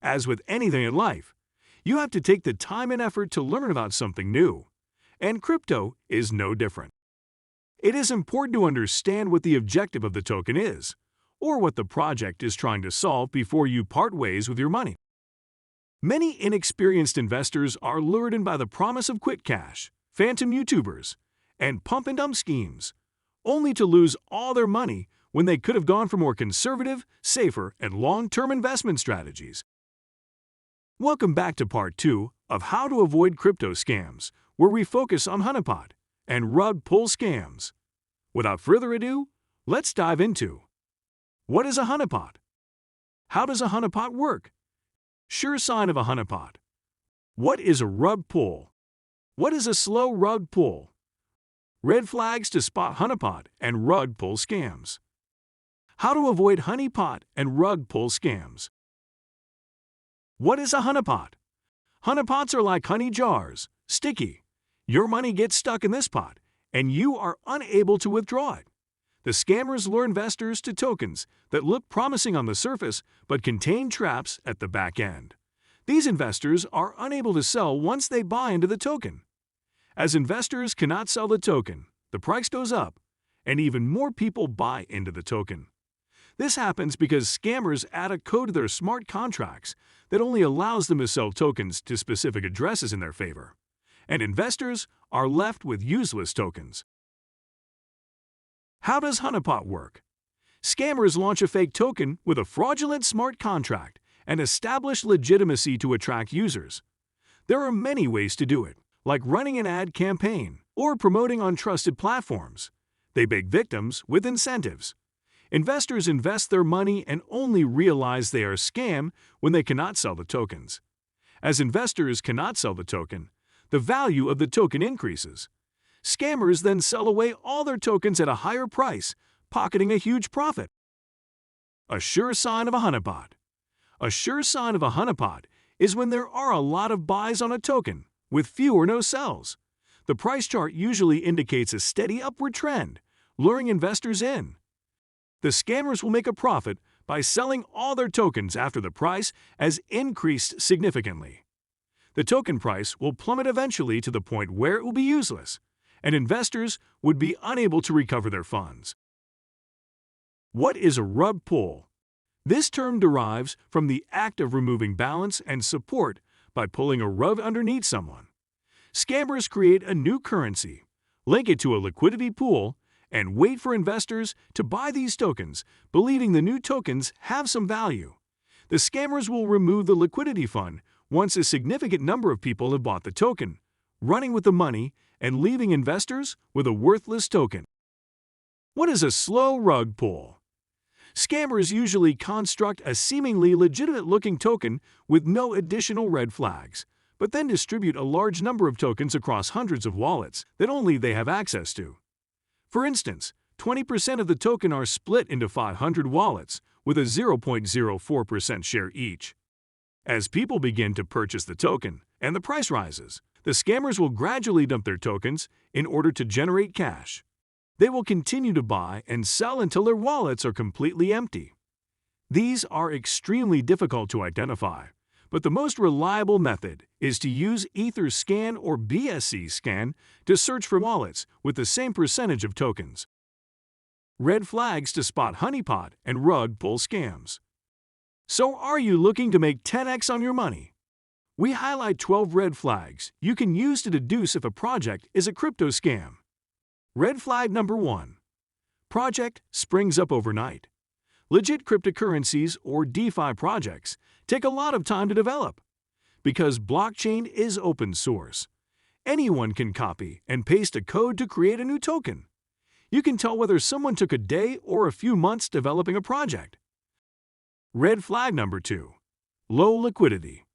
As with anything in life, you have to take the time and effort to learn about something new, and crypto is no different. It is important to understand what the objective of the token is, or what the project is trying to solve before you part ways with your money. Many inexperienced investors are lured in by the promise of quick cash, phantom YouTubers, and pump-and-dump schemes, only to lose all their money when they could have gone for more conservative, safer, and long-term investment strategies. Welcome back to Part 2 of How to Avoid Crypto Scams, where we focus on Honeypot and rug pull scams. Without further ado, let's dive into: what is a honeypot? How does a honeypot work? Sure sign of a honeypot. What is a rug pull? What is a slow rug pull? Red flags to spot honeypot and rug pull scams. How to avoid honeypot and rug pull scams. What is a honeypot? Honeypots are like honey jars, sticky. Your money gets stuck in this pot, and you are unable to withdraw it. The scammers lure investors to tokens that look promising on the surface but contain traps at the back end. These investors are unable to sell once they buy into the token. As investors cannot sell the token, the price goes up, and even more people buy into the token. This happens because scammers add a code to their smart contracts that only allows them to sell tokens to specific addresses in their favor, and investors are left with useless tokens. How does Honeypot work? Scammers launch a fake token with a fraudulent smart contract and establish legitimacy to attract users. There are many ways to do it, like running an ad campaign or promoting on trusted platforms. They bait victims with incentives. Investors invest their money and only realize they are a scam when they cannot sell the tokens. As investors cannot sell the token, the value of the token increases. Scammers then sell away all their tokens at a higher price, pocketing a huge profit. A sure sign of a honeypot. A sure sign of a honeypot is when there are a lot of buys on a token, with few or no sells. The price chart usually indicates a steady upward trend, luring investors in. The scammers will make a profit by selling all their tokens after the price has increased significantly. The token price will plummet eventually to the point where it will be useless, and investors would be unable to recover their funds. What is a rug pull? This term derives from the act of removing balance and support by pulling a rug underneath someone. Scammers create a new currency, link it to a liquidity pool, and wait for investors to buy these tokens, believing the new tokens have some value. The scammers will remove the liquidity fund once a significant number of people have bought the token, running with the money and leaving investors with a worthless token. What is a slow rug pull? Scammers usually construct a seemingly legitimate-looking token with no additional red flags, but then distribute a large number of tokens across hundreds of wallets that only they have access to. For instance, 20% of the token are split into 500 wallets with a 0.04% share each. As people begin to purchase the token and the price rises, the scammers will gradually dump their tokens in order to generate cash. They will continue to buy and sell until their wallets are completely empty. These are extremely difficult to identify, but the most reliable method is to use Etherscan or BSC scan to search for wallets with the same percentage of tokens. Red flags to spot honeypot and rug pull scams. So are you looking to make 10x on your money? We highlight 12 red flags you can use to deduce if a project is a crypto scam. Red flag number 1. Project springs up overnight. Legit cryptocurrencies or DeFi projects take a lot of time to develop. Because blockchain is open source, anyone can copy and paste a code to create a new token. You can tell whether someone took a day or a few months developing a project. Red flag number 2. Low liquidity.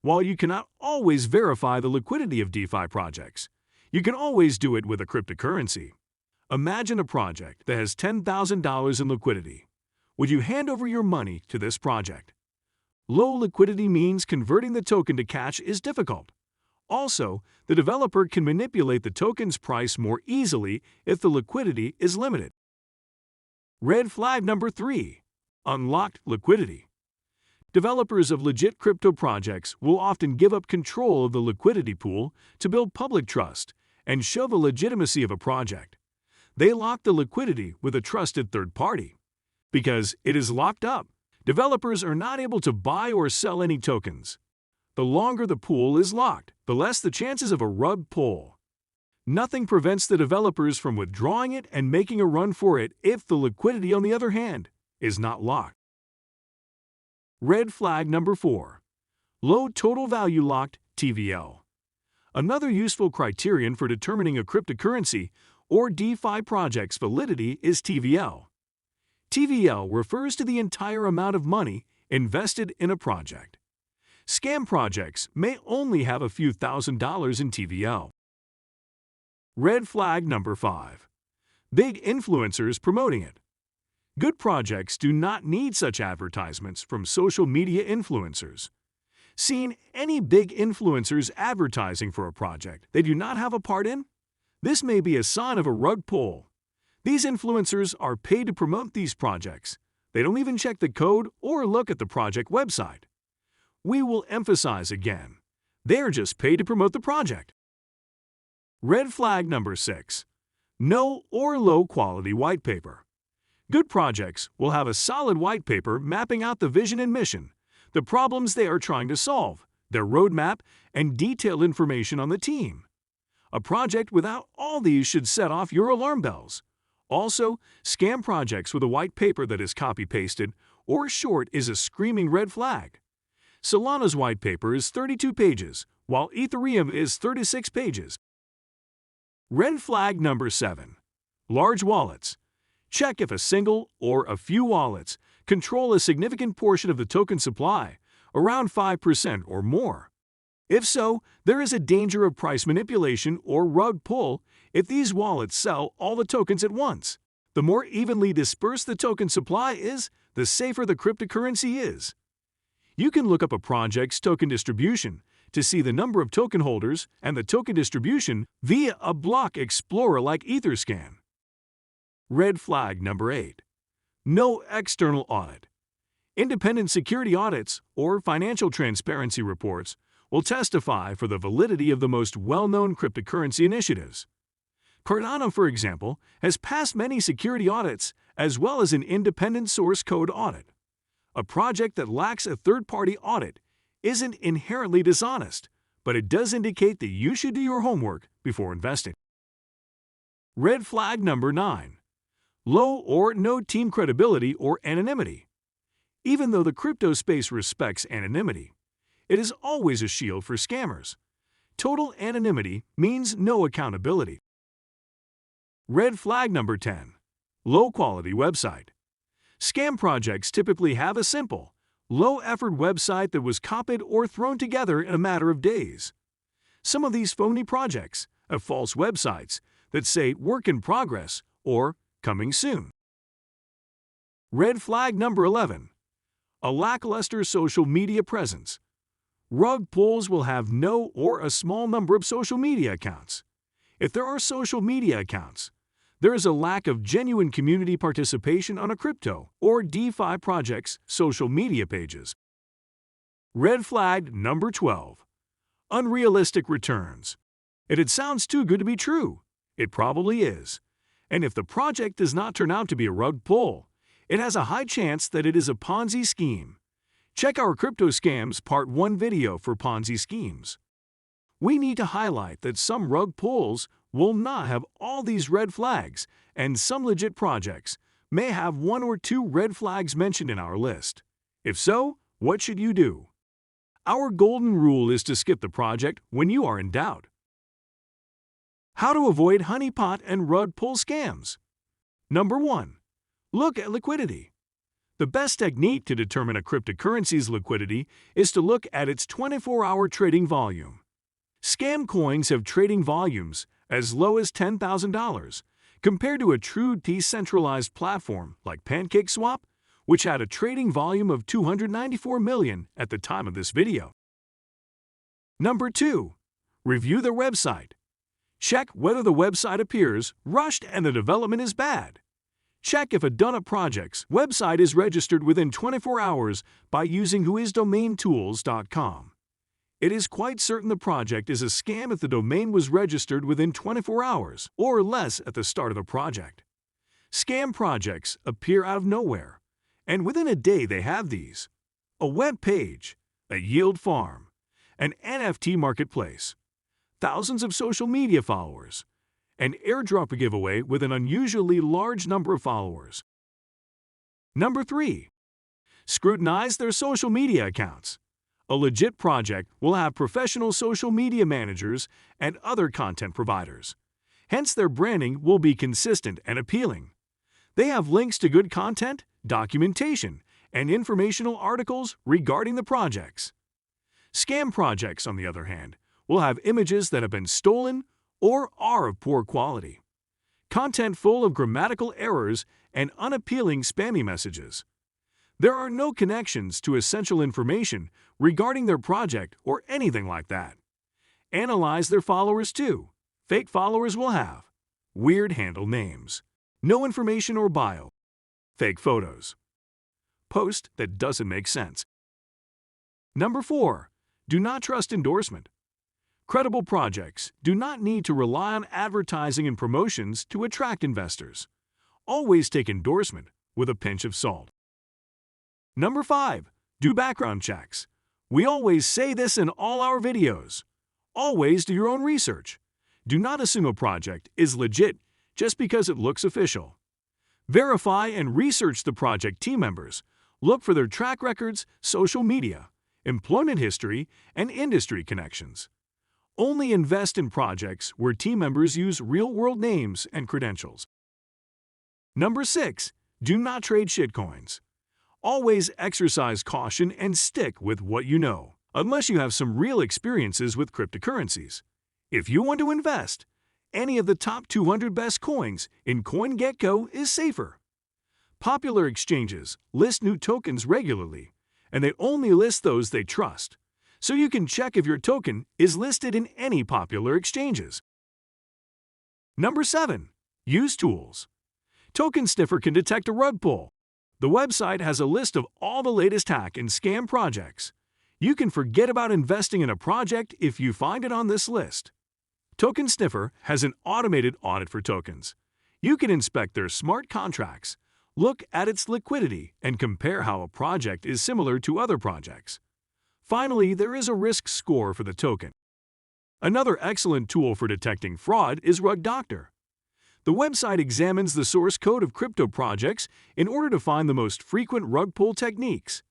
While you cannot always verify the liquidity of DeFi projects, you can always do it with a cryptocurrency. Imagine a project that has $10,000 in liquidity. Would you hand over your money to this project? Low liquidity means converting the token to cash is difficult. Also, the developer can manipulate the token's price more easily if the liquidity is limited. Red flag number 3. Unlocked liquidity. Developers of legit crypto projects will often give up control of the liquidity pool to build public trust and show the legitimacy of a project. They lock the liquidity with a trusted third party. Because it is locked up, developers are not able to buy or sell any tokens. The longer the pool is locked, the less the chances of a rug pull. Nothing prevents the developers from withdrawing it and making a run for it if the liquidity, on the other hand, is not locked. Red flag number 4. Low total value locked TVL. Another useful criterion for determining a cryptocurrency or DeFi project's validity is TVL. TVL refers to the entire amount of money invested in a project. Scam projects may only have a few $1,000s in TVL. Red flag number 5. Big influencers promoting it. Good projects do not need such advertisements from social media influencers. Seeing any big influencers advertising for a project they do not have a part in? This may be a sign of a rug pull. These influencers are paid to promote these projects. They don't even check the code or look at the project website. We will emphasize again, they're just paid to promote the project. Red flag number 6. No or low quality white paper. Good projects will have a solid white paper mapping out the vision and mission, the problems they are trying to solve, their roadmap, and detailed information on the team. A project without all these should set off your alarm bells. Also, scam projects with a white paper that is copy-pasted or short is a screaming red flag. Solana's white paper is 32 pages, while Ethereum is 36 pages. Red flag number 7. Large wallets. Check if a single or a few wallets control a significant portion of the token supply, around 5% or more. If so, there is a danger of price manipulation or rug pull if these wallets sell all the tokens at once. The more evenly dispersed the token supply is, the safer the cryptocurrency is. You can look up a project's token distribution to see the number of token holders and the token distribution via a block explorer like Etherscan. Red flag number 8. No external audit. Independent security audits or financial transparency reports will testify for the validity of the most well-known cryptocurrency initiatives. Cardano, for example, has passed many security audits as well as an independent source code audit. A project that lacks a third-party audit isn't inherently dishonest, but it does indicate that you should do your homework before investing. Red flag number 9. Low or no team credibility or anonymity. Even though the crypto space respects anonymity, it is always a shield for scammers. Total anonymity means no accountability. Red flag number 10. Low-quality website. Scam projects typically have a simple, low-effort website that was copied or thrown together in a matter of days. Some of these phony projects have false websites that say "work in progress" or "coming soon." Red flag number 11. A lackluster social media presence. Rug pulls will have no or a small number of social media accounts. If there are social media accounts, there is a lack of genuine community participation on a crypto or DeFi project's social media pages. Red flag number 12. Unrealistic returns. It sounds too good to be true. It probably is. And if the project does not turn out to be a rug pull, it has a high chance that it is a Ponzi scheme. Check our Crypto Scams Part 1 video for Ponzi schemes. We need to highlight that some rug pulls will not have all these red flags, and some legit projects may have 1 or 2 red flags mentioned in our list. If so, what should you do? Our golden rule is to skip the project when you are in doubt. How to avoid honeypot and rug pull scams. Number 1. Look at liquidity. The best technique to determine a cryptocurrency's liquidity is to look at its 24-hour trading volume. Scam coins have trading volumes as low as $10,000, compared to a true decentralized platform like PancakeSwap, which had a trading volume of 294 million at the time of this video. Number 2. Review the website. Check whether the website appears rushed and the development is bad. Check if a done-up project's website is registered within 24 hours by using whoisdomaintools.com. It is quite certain the project is a scam if the domain was registered within 24 hours or less at the start of the project. Scam projects appear out of nowhere, and within a day they have these: a web page, a yield farm, an NFT marketplace, thousands of social media followers, an airdrop giveaway with an unusually large number of followers. Number 3. Scrutinize their social media accounts. A legit project will have professional social media managers and other content providers. Hence, their branding will be consistent and appealing. They have links to good content, documentation, and informational articles regarding the projects. Scam projects, on the other hand, will have images that have been stolen or are of poor quality, content full of grammatical errors and unappealing spammy messages. There are no connections to essential information regarding their project or anything like that. Analyze their followers too. Fake followers will have weird handle names, no information or bio, fake photos, post that doesn't make sense. Number 4. Do not trust endorsement. Credible projects do not need to rely on advertising and promotions to attract investors. Always take endorsement with a pinch of salt. Number 5. Do background checks. We always say this in all our videos. Always do your own research. Do not assume a project is legit just because it looks official. Verify and research the project team members. Look for their track records, social media, employment history, and industry connections. Only invest in projects where team members use real-world names and credentials. Number 6. Do not trade shitcoins. Always exercise caution and stick with what you know, unless you have some real experiences with cryptocurrencies. If you want to invest, any of the top 200 best coins in CoinGecko is safer. Popular exchanges list new tokens regularly, and they only list those they trust, so you can check if your token is listed in any popular exchanges. Number 7. Use tools. Token Sniffer can detect a rug pull. The website has a list of all the latest hack and scam projects. You can forget about investing in a project if you find it on this list. Token Sniffer has an automated audit for tokens. You can inspect their smart contracts, look at its liquidity, and compare how a project is similar to other projects. Finally, there is a risk score for the token. Another excellent tool for detecting fraud is Rug Doctor. The website examines the source code of crypto projects in order to find the most frequent rug pull techniques.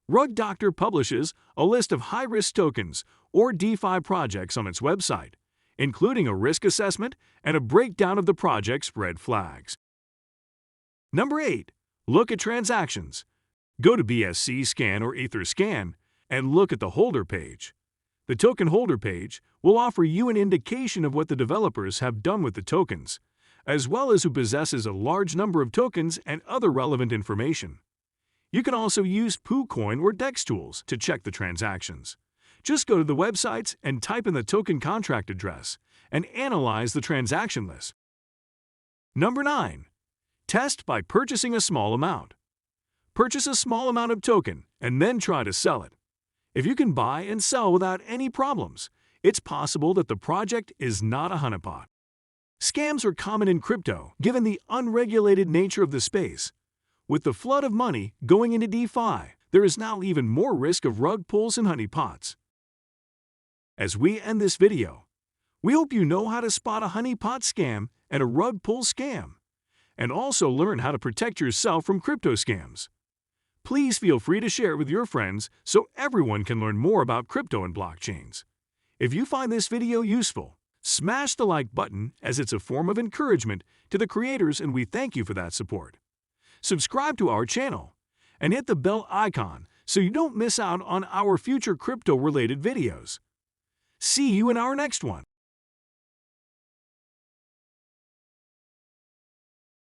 Rug Doctor publishes a list of high-risk tokens or DeFi projects on its website, including a risk assessment and a breakdown of the project's red flags. Number 8. Look at transactions. Go to BSC Scan or Etherscan and look at the holder page. The token holder page will offer you an indication of what the developers have done with the tokens, as well as who possesses a large number of tokens and other relevant information. You can also use PooCoin or DEX tools to check the transactions. Just go to the websites and type in the token contract address and analyze the transaction list. Number 9. Test by purchasing a small amount. Purchase a small amount of token and then try to sell it. If you can buy and sell without any problems, it's possible that the project is not a Honeypot. Scams are common in crypto given the unregulated nature of the space. With the flood of money going into DeFi, there is now even more risk of rug pulls and honeypots. As we end this video, we hope you know how to spot a honeypot scam and a rug pull scam, and also learn how to protect yourself from crypto scams. Please feel free to share it with your friends so everyone can learn more about crypto and blockchains. If you find this video useful, smash the like button as it's a form of encouragement to the creators and we thank you for that support. Subscribe to our channel and hit the bell icon so you don't miss out on our future crypto-related videos. See you in our next one.